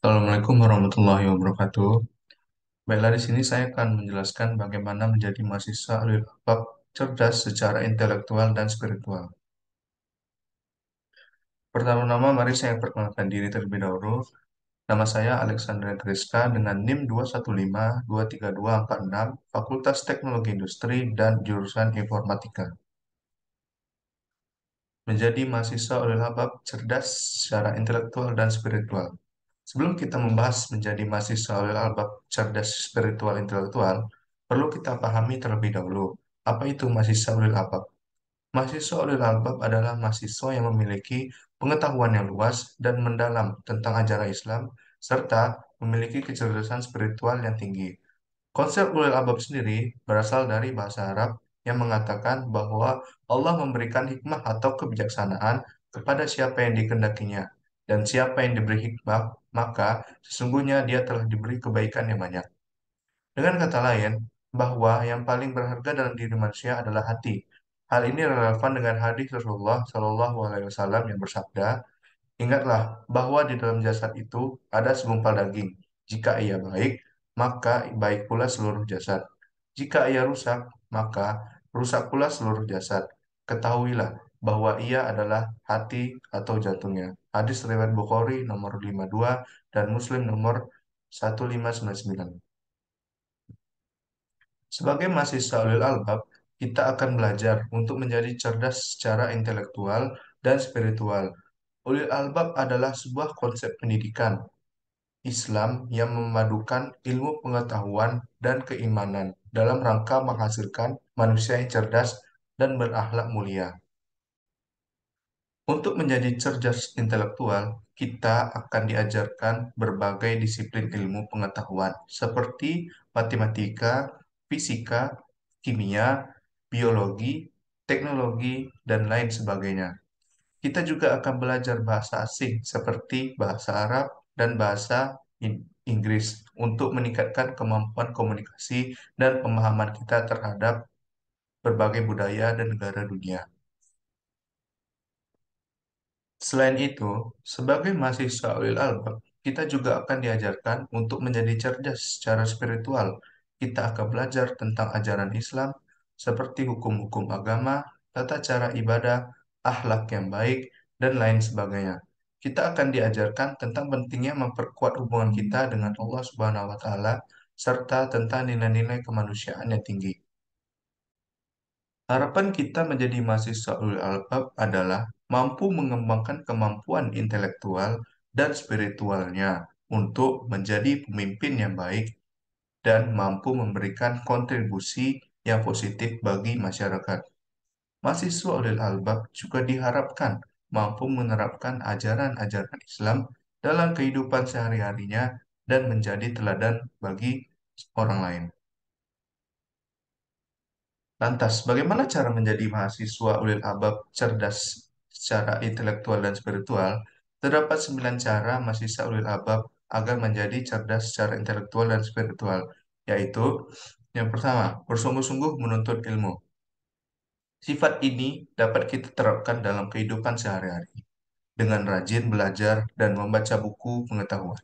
Assalamualaikum warahmatullahi wabarakatuh. Baiklah, di sini saya akan menjelaskan bagaimana menjadi mahasiswa alil albab cerdas secara intelektual dan spiritual. Pertama-tama, mari saya perkenalkan diri terlebih dahulu. Nama saya Alexandra Griska dengan NIM 215232246, Fakultas Teknologi Industri dan jurusan Informatika. Menjadi mahasiswa alil albab cerdas secara intelektual dan spiritual. Sebelum kita membahas menjadi mahasiswa ulil albab cerdas spiritual intelektual, perlu kita pahami terlebih dahulu, apa itu mahasiswa ulil albab? Mahasiswa ulil albab adalah mahasiswa yang memiliki pengetahuan yang luas dan mendalam tentang ajaran Islam, serta memiliki kecerdasan spiritual yang tinggi. Konsep ulil albab sendiri berasal dari bahasa Arab yang mengatakan bahwa Allah memberikan hikmah atau kebijaksanaan kepada siapa yang dikehendakinya, dan siapa yang diberi hikmah, maka sesungguhnya dia telah diberi kebaikan yang banyak. Dengan kata lain, bahwa yang paling berharga dalam diri manusia adalah hati. Hal ini relevan dengan hadis Rasulullah Shallallahu Alaihi Wasallam yang bersabda, ingatlah bahwa di dalam jasad itu ada segumpal daging. Jika ia baik, maka baik pula seluruh jasad. Jika ia rusak, maka rusak pula seluruh jasad. Ketahuilah bahwa ia adalah hati atau jantungnya. Hadis riwayat Bukhari nomor 52 dan Muslim nomor 1599. Sebagai mahasiswa ulil albab, kita akan belajar untuk menjadi cerdas secara intelektual dan spiritual. Ulil albab adalah sebuah konsep pendidikan Islam yang memadukan ilmu pengetahuan dan keimanan dalam rangka menghasilkan manusia yang cerdas dan berakhlak mulia. Untuk menjadi cerdas intelektual, kita akan diajarkan berbagai disiplin ilmu pengetahuan seperti matematika, fisika, kimia, biologi, teknologi, dan lain sebagainya. Kita juga akan belajar bahasa asing seperti bahasa Arab dan bahasa Inggris untuk meningkatkan kemampuan komunikasi dan pemahaman kita terhadap berbagai budaya dan negara dunia. Selain itu, sebagai mahasiswa ulil albab, kita juga akan diajarkan untuk menjadi cerdas secara spiritual. Kita akan belajar tentang ajaran Islam seperti hukum-hukum agama, tata cara ibadah, akhlak yang baik, dan lain sebagainya. Kita akan diajarkan tentang pentingnya memperkuat hubungan kita dengan Allah Subhanahu wa taala serta tentang nilai-nilai kemanusiaan yang tinggi. Harapan kita menjadi mahasiswa ulil albab adalah mampu mengembangkan kemampuan intelektual dan spiritualnya untuk menjadi pemimpin yang baik dan mampu memberikan kontribusi yang positif bagi masyarakat. Mahasiswa ulil albab juga diharapkan mampu menerapkan ajaran-ajaran Islam dalam kehidupan sehari-harinya dan menjadi teladan bagi orang lain. Lantas, bagaimana cara menjadi mahasiswa ulil albab cerdas secara intelektual dan spiritual? Terdapat 9 cara mahasiswa ulil albab agar menjadi cerdas secara intelektual dan spiritual, yaitu yang pertama, bersungguh-sungguh menuntut ilmu. Sifat ini dapat kita terapkan dalam kehidupan sehari-hari dengan rajin belajar dan membaca buku pengetahuan.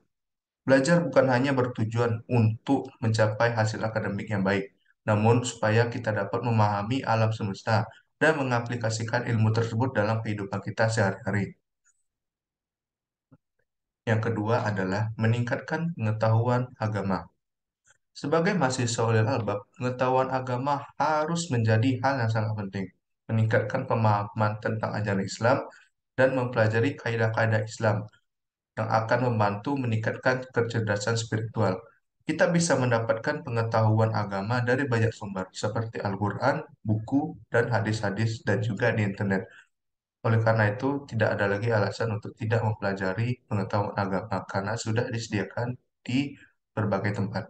Belajar bukan hanya bertujuan untuk mencapai hasil akademik yang baik, namun supaya kita dapat memahami alam semesta dan mengaplikasikan ilmu tersebut dalam kehidupan kita sehari-hari. Yang kedua adalah meningkatkan pengetahuan agama. Sebagai mahasiswa ulil albab, pengetahuan agama harus menjadi hal yang sangat penting. Meningkatkan pemahaman tentang ajaran Islam dan mempelajari kaidah-kaidah Islam yang akan membantu meningkatkan kecerdasan spiritual. Kita bisa mendapatkan pengetahuan agama dari banyak sumber, seperti Al-Quran, buku, dan hadis-hadis, dan juga di internet. Oleh karena itu, tidak ada lagi alasan untuk tidak mempelajari pengetahuan agama, karena sudah disediakan di berbagai tempat.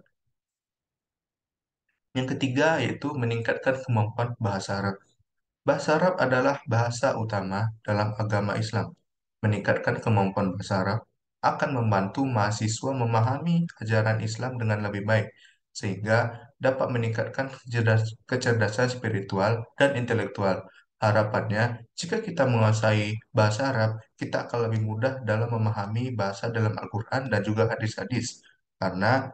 Yang ketiga yaitu meningkatkan kemampuan bahasa Arab. Bahasa Arab adalah bahasa utama dalam agama Islam. Meningkatkan kemampuan bahasa Arab akan membantu mahasiswa memahami ajaran Islam dengan lebih baik, sehingga dapat meningkatkan kecerdasan spiritual dan intelektual. Harapannya, jika kita menguasai bahasa Arab, kita akan lebih mudah dalam memahami bahasa dalam Al-Quran dan juga hadis-hadis. Karena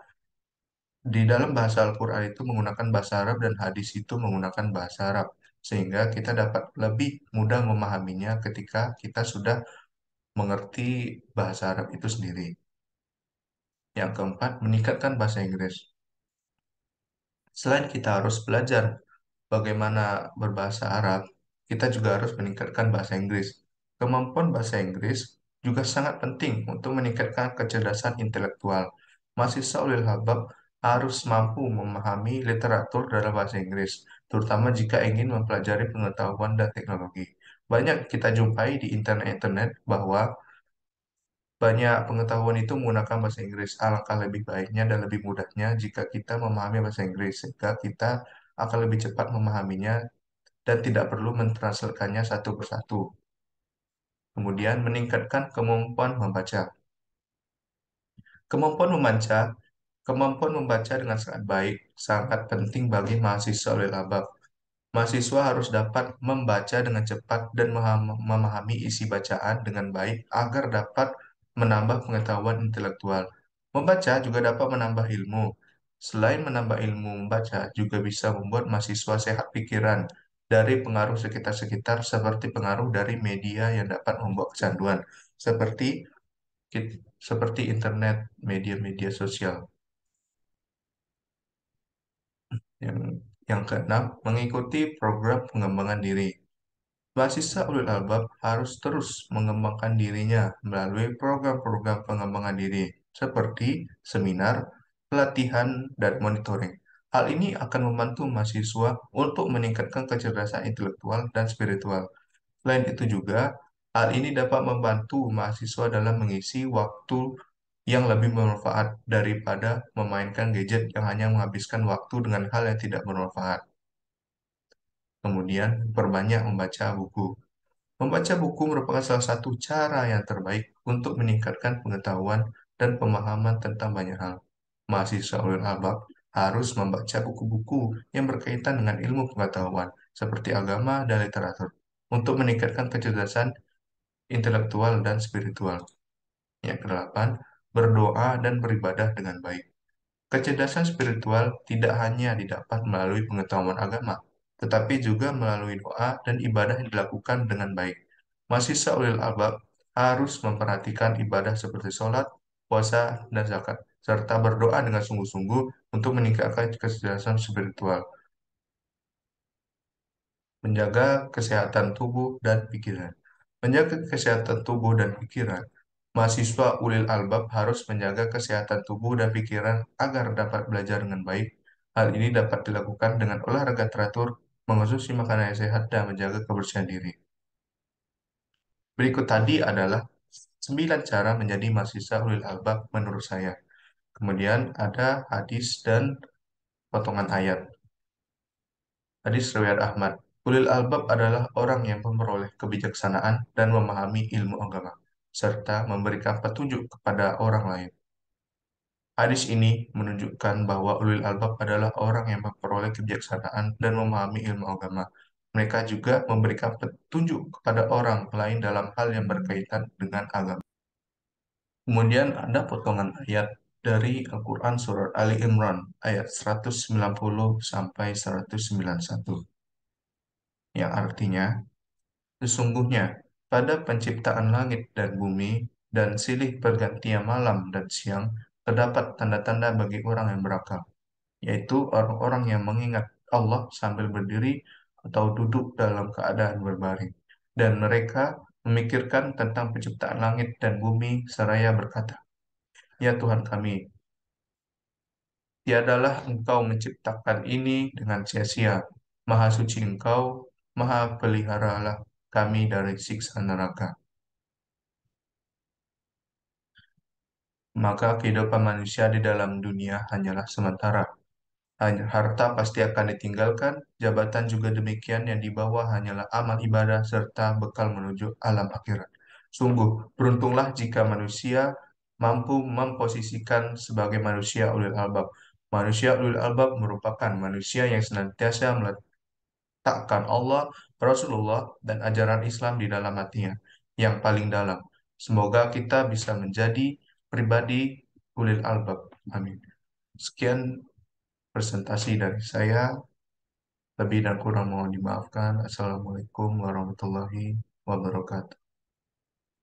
di dalam bahasa Al-Quran itu menggunakan bahasa Arab dan hadis itu menggunakan bahasa Arab. Sehingga kita dapat lebih mudah memahaminya ketika kita sudah mengerti bahasa Arab itu sendiri. Yang keempat, meningkatkan bahasa Inggris. Selain kita harus belajar bagaimana berbahasa Arab, kita juga harus meningkatkan bahasa Inggris. Kemampuan bahasa Inggris juga sangat penting untuk meningkatkan kecerdasan intelektual. Mahasiswa ulil albab harus mampu memahami literatur dalam bahasa Inggris, terutama jika ingin mempelajari pengetahuan dan teknologi. Banyak kita jumpai di internet-internet bahwa banyak pengetahuan itu menggunakan bahasa Inggris. Alangkah lebih baiknya dan lebih mudahnya jika kita memahami bahasa Inggris, sehingga kita akan lebih cepat memahaminya dan tidak perlu mentranslatekannya satu persatu. Kemudian, meningkatkan kemampuan membaca. Kemampuan membaca, kemampuan membaca dengan sangat baik, sangat penting bagi mahasiswa laba. Mahasiswa harus dapat membaca dengan cepat dan memahami isi bacaan dengan baik agar dapat menambah pengetahuan intelektual. Membaca juga dapat menambah ilmu. Selain menambah ilmu, membaca juga bisa membuat mahasiswa sehat pikiran dari pengaruh sekitar-sekitar seperti pengaruh dari media yang dapat membuat kecanduan, seperti seperti internet, media-media sosial. Yang yang keenam, mengikuti program pengembangan diri. Mahasiswa ulil albab harus terus mengembangkan dirinya melalui program-program pengembangan diri seperti seminar, pelatihan, dan monitoring. Hal ini akan membantu mahasiswa untuk meningkatkan kecerdasan intelektual dan spiritual. Selain itu juga, hal ini dapat membantu mahasiswa dalam mengisi waktu yang lebih bermanfaat daripada memainkan gadget yang hanya menghabiskan waktu dengan hal yang tidak bermanfaat. Kemudian, perbanyak membaca buku. Membaca buku merupakan salah satu cara yang terbaik untuk meningkatkan pengetahuan dan pemahaman tentang banyak hal. Mahasiswa ulil albab harus membaca buku-buku yang berkaitan dengan ilmu pengetahuan, seperti agama dan literatur, untuk meningkatkan kecerdasan intelektual dan spiritual. Yang kedelapan, berdoa dan beribadah dengan baik. Kecerdasan spiritual tidak hanya didapat melalui pengetahuan agama, tetapi juga melalui doa dan ibadah yang dilakukan dengan baik. Mahasiswa ulil albab harus memperhatikan ibadah seperti sholat, puasa, dan zakat, serta berdoa dengan sungguh-sungguh untuk meningkatkan kecerdasan spiritual, menjaga kesehatan tubuh dan pikiran. Menjaga kesehatan tubuh dan pikiran, mahasiswa ulil albab harus menjaga kesehatan tubuh dan pikiran agar dapat belajar dengan baik. Hal ini dapat dilakukan dengan olahraga teratur, mengonsumsi makanan yang sehat, dan menjaga kebersihan diri. Berikut tadi adalah 9 cara menjadi mahasiswa ulil albab menurut saya. Kemudian ada hadis dan potongan ayat. Hadis riwayat Ahmad. Ulil albab adalah orang yang memperoleh kebijaksanaan dan memahami ilmu agama, serta memberikan petunjuk kepada orang lain. Hadis ini menunjukkan bahwa ulil albab adalah orang yang memperoleh kebijaksanaan dan memahami ilmu agama. Mereka juga memberikan petunjuk kepada orang lain dalam hal yang berkaitan dengan agama. Kemudian ada potongan ayat dari Al-Quran Surat Ali Imran ayat 190 sampai 191 yang artinya, sesungguhnya pada penciptaan langit dan bumi dan silih pergantian malam dan siang terdapat tanda-tanda bagi orang yang berakal, yaitu orang-orang yang mengingat Allah sambil berdiri atau duduk dalam keadaan berbaring. Dan mereka memikirkan tentang penciptaan langit dan bumi seraya berkata, "Ya Tuhan kami, tiadalah Engkau menciptakan ini dengan sia-sia. Maha suci Engkau, Maha peliharalah kami dari siksa neraka." Maka kehidupan manusia di dalam dunia hanyalah sementara. Harta pasti akan ditinggalkan, jabatan juga demikian yang dibawa hanyalah amal ibadah serta bekal menuju alam akhirat. Sungguh, beruntunglah jika manusia mampu memposisikan sebagai manusia ulil albab. Manusia ulil albab merupakan manusia yang senantiasa meletakkan Allah, Rasulullah, dan ajaran Islam di dalam hatinya yang paling dalam. Semoga kita bisa menjadi pribadi ulil albab. Amin. Sekian presentasi dari saya. Lebih dan kurang mohon dimaafkan. Assalamualaikum warahmatullahi wabarakatuh.